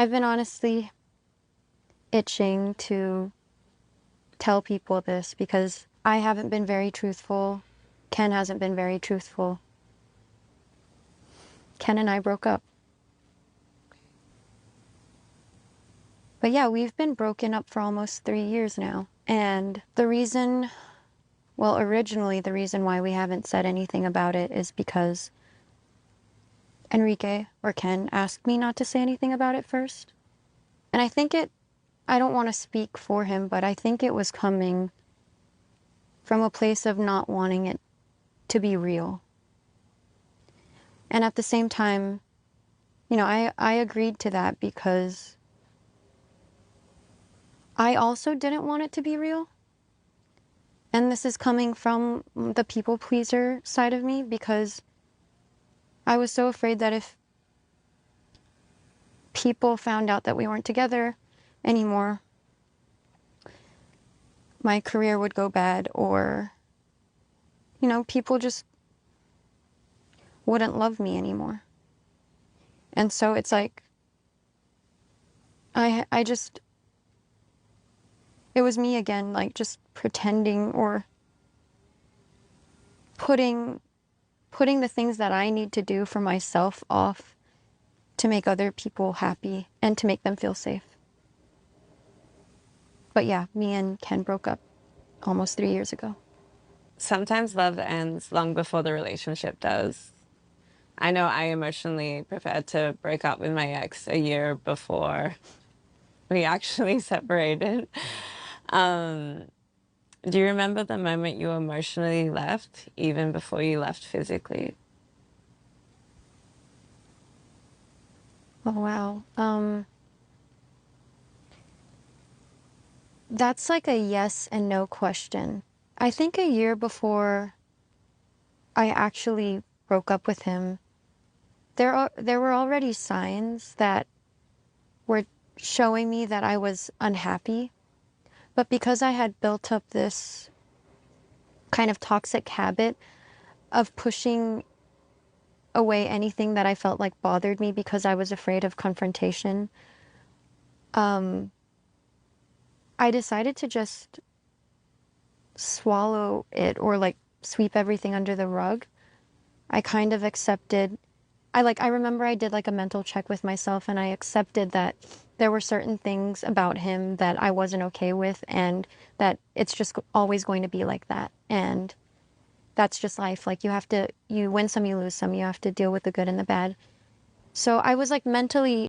I've been honestly itching to tell people this because I haven't been very truthful. Ken hasn't been very truthful. Ken and I broke up. But yeah, we've been broken up for almost 3 years now. And the reason, well, originally the reason why we haven't said anything about it is because Enrique or Ken asked me not to say anything about it first. And I don't want to speak for him, but I think it was coming from a place of not wanting it to be real. And at the same time, I agreed to that because I also didn't want it to be real. And this is coming from the people pleaser side of me because I was so afraid that if people found out that we weren't together anymore, my career would go bad or, people just wouldn't love me anymore. And so it's like, I just, it was me again, like just pretending or putting the things that I need to do for myself off to make other people happy and to make them feel safe. But yeah, me and Ken broke up almost 3 years ago. Sometimes love ends long before the relationship does. I know I emotionally prepared to break up with my ex a year before we actually separated. Um, do you remember the moment you emotionally left, even before you left physically? Oh, wow. That's like a yes and no question. I think a year before I actually broke up with him, there were already signs that were showing me that I was unhappy. But because I had built up this kind of toxic habit of pushing away anything that I felt like bothered me because I was afraid of confrontation, um, I decided to just swallow it or like sweep everything under the rug. I kind of accepted, I remember I did like a mental check with myself and I accepted that there were certain things about him that I wasn't okay with and that it's just always going to be like that. And that's just life. Like you win some, you lose some. You have to deal with the good and the bad. So I was like mentally